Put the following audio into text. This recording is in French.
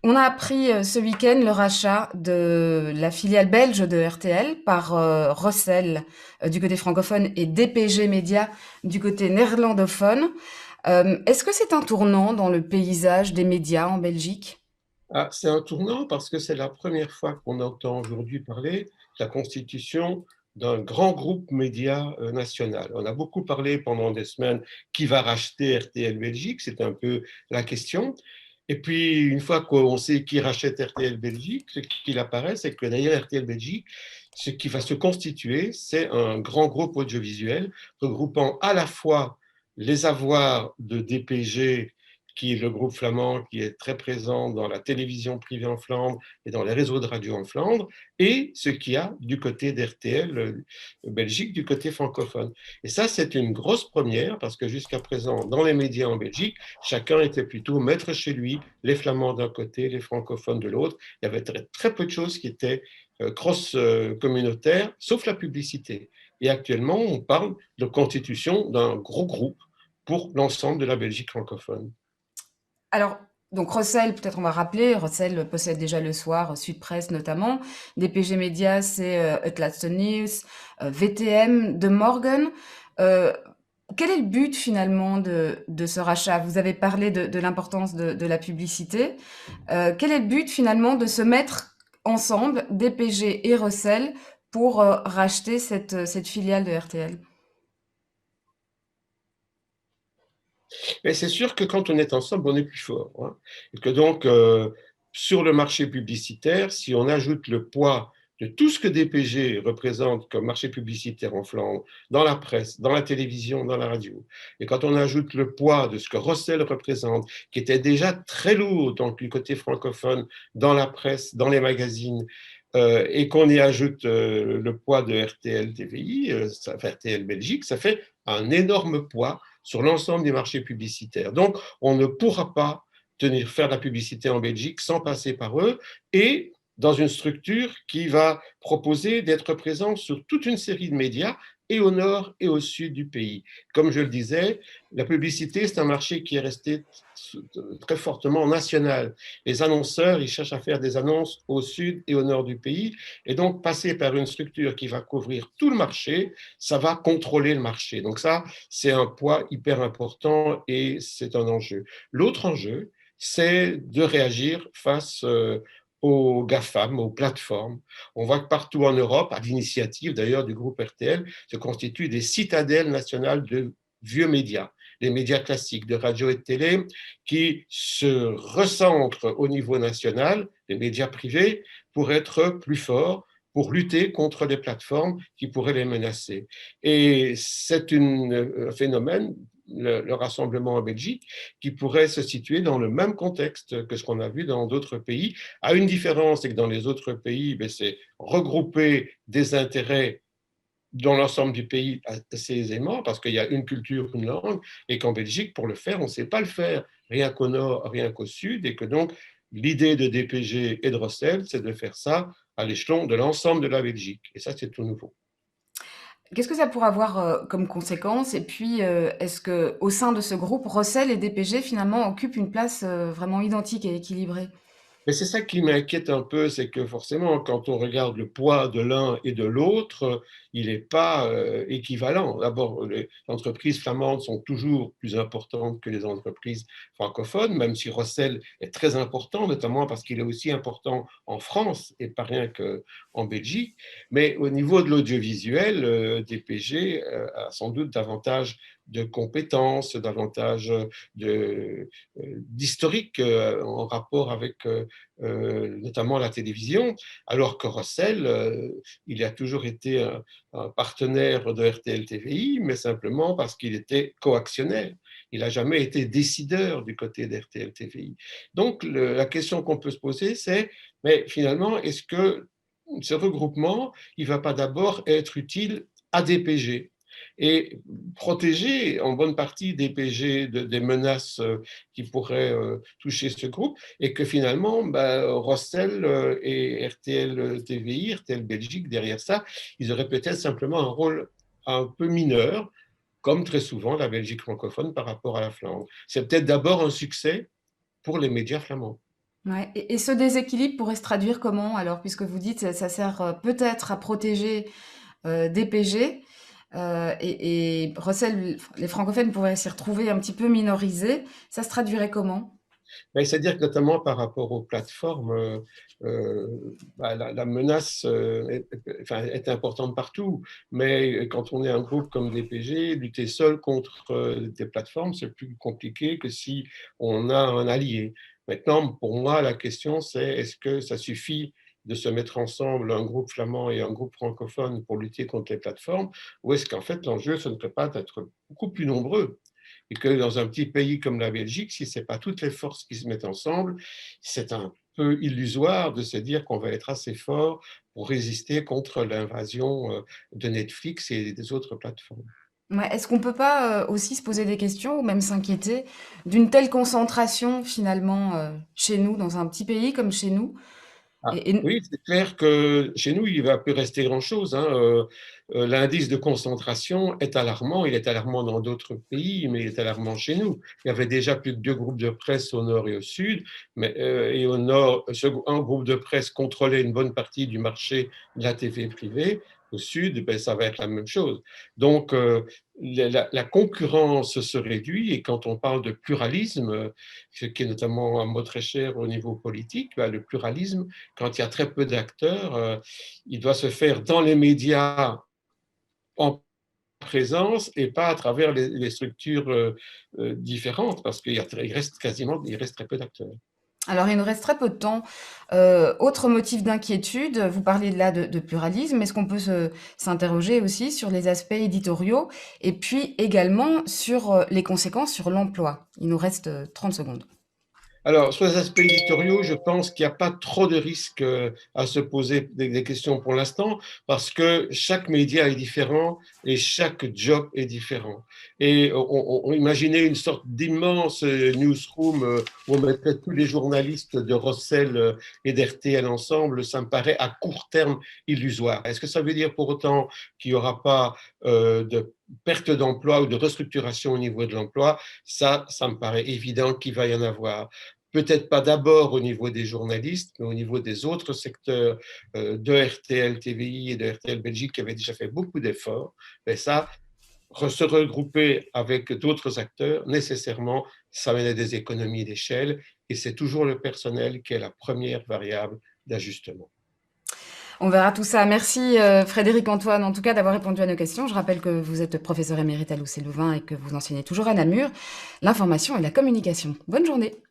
On a appris ce week-end le rachat de la filiale belge de RTL par Rossel du côté francophone et DPG Media du côté néerlandophone. Est-ce que c'est un tournant dans le paysage des médias en Belgique? Ah, c'est un tournant parce que c'est la première fois qu'on entend aujourd'hui parler de la constitution d'un grand groupe média national. On a beaucoup parlé pendant des semaines qui va racheter RTL Belgique, c'est un peu la question. Et puis, une fois qu'on sait qui rachète RTL Belgique, ce qu'il apparaît, c'est que d'ailleurs RTL Belgique, ce qui va se constituer, c'est un grand groupe audiovisuel regroupant à la fois les avoirs de DPG, qui est le groupe flamand qui est très présent dans la télévision privée en Flandre et dans les réseaux de radio en Flandre, et ce qu'il y a du côté d'RTL Belgique, du côté francophone. Et ça, c'est une grosse première, parce que jusqu'à présent, dans les médias en Belgique, chacun était plutôt maître chez lui, les flamands d'un côté, les francophones de l'autre. Il y avait très peu de choses qui étaient cross-communautaires, sauf la publicité. Et actuellement, on parle de constitution d'un gros groupe pour l'ensemble de la Belgique francophone. Alors, donc Rossel, peut-être on va rappeler, Rossel possède déjà Le Soir, Sud Presse notamment. DPG Media, c'est Het Laatste Nieuws, VTM, De Morgen. Euh, Quel est le but finalement de ce rachat? Vous avez parlé de l'importance de la publicité. Quel est le but finalement de se mettre ensemble, DPG et Rossel, pour racheter cette filiale de RTL? Mais c'est sûr que quand on est ensemble, on est plus fort, hein. Et que donc, sur le marché publicitaire, si on ajoute le poids de tout ce que DPG représente comme marché publicitaire en Flandre, dans la presse, dans la télévision, dans la radio, et quand on ajoute le poids de ce que Rossel représente, qui était déjà très lourd donc, du côté francophone, dans la presse, dans les magazines, et qu'on y ajoute le poids de RTL TVI, enfin, RTL Belgique, ça fait un énorme poids sur l'ensemble des marchés publicitaires. Donc, on ne pourra pas faire la publicité en Belgique sans passer par eux et dans une structure qui va proposer d'être présent sur toute une série de médias et au nord et au sud du pays. Comme je le disais, la publicité, c'est un marché qui est resté très fortement national. Les annonceurs, ils cherchent à faire des annonces au sud et au nord du pays, et donc passer par une structure qui va couvrir tout le marché, ça va contrôler le marché. Donc ça, c'est un poids hyper important et c'est un enjeu. L'autre enjeu, c'est de réagir face aux GAFAM, aux plateformes. On voit que partout en Europe, à l'initiative d'ailleurs du groupe RTL, se constituent des citadelles nationales de vieux médias, les médias classiques de radio et de télé, qui se recentrent au niveau national, les médias privés, pour être plus forts, pour lutter contre les plateformes qui pourraient les menacer. Et c'est un phénomène, le rassemblement en Belgique, qui pourrait se situer dans le même contexte que ce qu'on a vu dans d'autres pays, à une différence, c'est que dans les autres pays, c'est regrouper des intérêts dans l'ensemble du pays assez aisément, parce qu'il y a une culture, une langue, et qu'en Belgique, pour le faire, on ne sait pas le faire, rien qu'au nord, rien qu'au sud, et que donc l'idée de DPG et de Rossel, c'est de faire ça à l'échelon de l'ensemble de la Belgique. Et ça, c'est tout nouveau. Qu'est-ce que ça pourrait avoir comme conséquence? Et puis, est-ce que au sein de ce groupe, Rossel et DPG finalement occupent une place vraiment identique et équilibrée? Mais c'est ça qui m'inquiète un peu, c'est que forcément, quand on regarde le poids de l'un et de l'autre, il n'est pas équivalent. D'abord, les entreprises flamandes sont toujours plus importantes que les entreprises francophones, même si Rossel est très important, notamment parce qu'il est aussi important en France et pas rien qu'en Belgique. Mais au niveau de l'audiovisuel, DPG a sans doute davantage de compétences, davantage d'historique en rapport avec notamment la télévision, alors que Rossel, il a toujours été un partenaire de RTL TVI, mais simplement parce qu'il était coactionnaire. Il n'a jamais été décideur du côté d'RTL TVI. Donc, la question qu'on peut se poser, c'est, mais finalement, est-ce que ce regroupement, il ne va pas d'abord être utile à DPG et protéger en bonne partie DPG des menaces qui pourraient toucher ce groupe, et que finalement, Rossel et RTL TVI, RTL Belgique, derrière ça, ils auraient peut-être simplement un rôle un peu mineur, comme très souvent la Belgique francophone par rapport à la Flandre. C'est peut-être d'abord un succès pour les médias flamands. Ouais, et ce déséquilibre pourrait se traduire comment alors? Puisque vous dites ça sert, peut-être à protéger, des PG, et Russell, les francophones pourraient s'y retrouver un petit peu minorisés. Ça se traduirait comment? Mais c'est-à-dire que notamment par rapport aux plateformes, bah, la menace enfin, est importante partout. Mais quand on est un groupe comme DPG, lutter seul contre des plateformes, c'est plus compliqué que si on a un allié. Maintenant, pour moi, la question c'est est-ce que ça suffit de se mettre ensemble, un groupe flamand et un groupe francophone, pour lutter contre les plateformes, ou est-ce qu'en fait l'enjeu, ce ne peut pas être beaucoup plus nombreux? Et que dans un petit pays comme la Belgique, si ce n'est pas toutes les forces qui se mettent ensemble, c'est un peu illusoire de se dire qu'on va être assez fort pour résister contre l'invasion de Netflix et des autres plateformes. Ouais, est-ce qu'on peut pas, aussi se poser des questions ou même s'inquiéter d'une telle concentration finalement, chez nous, dans un petit pays comme chez nous? Ah, Et oui, c'est clair que chez nous, il ne va plus rester grand-chose, hein. L'indice de concentration est alarmant. Il est alarmant dans d'autres pays, mais il est alarmant chez nous. Il y avait déjà plus de 2 groupes de presse au nord et au sud, mais, et au nord, un groupe de presse contrôlait une bonne partie du marché de la TV privée. Au sud, ben, ça va être la même chose. Donc, la concurrence se réduit, et quand on parle de pluralisme, ce qui est notamment un mot très cher au niveau politique, ben, le pluralisme, quand il y a très peu d'acteurs, il doit se faire dans les médias en présence et pas à travers les structures différentes, parce il reste très peu d'acteurs. alors il nous reste très peu de temps. Autre motif d'inquiétude, vous parliez là de pluralisme. Est-ce qu'on peut s'interroger aussi sur les aspects éditoriaux et puis également sur, les conséquences sur l'emploi? Il nous reste, 30 secondes. Alors, sur les aspects éditoriaux, je pense qu'il n'y a pas trop de risques à se poser des questions pour l'instant, parce que chaque média est différent et chaque job est différent. Et on imaginait une sorte d'immense newsroom où on mettrait tous les journalistes de Rossel et d'RTL ensemble, ça me paraît à court terme illusoire. Est-ce que ça veut dire pour autant qu'il n'y aura pas de perte d'emploi ou de restructuration au niveau de l'emploi? Ça me paraît évident qu'il va y en avoir. Peut-être pas d'abord au niveau des journalistes, mais au niveau des autres secteurs de RTL TVI et de RTL Belgique qui avaient déjà fait beaucoup d'efforts. Mais ça, se regrouper avec d'autres acteurs, nécessairement, ça mène à des économies d'échelle, et c'est toujours le personnel qui est la première variable d'ajustement. On verra tout ça. Merci, Frédéric Antoine, en tout cas, d'avoir répondu à nos questions. Je rappelle que vous êtes professeur émérite à l'UC Louvain et que vous enseignez toujours à Namur l'information et la communication. Bonne journée.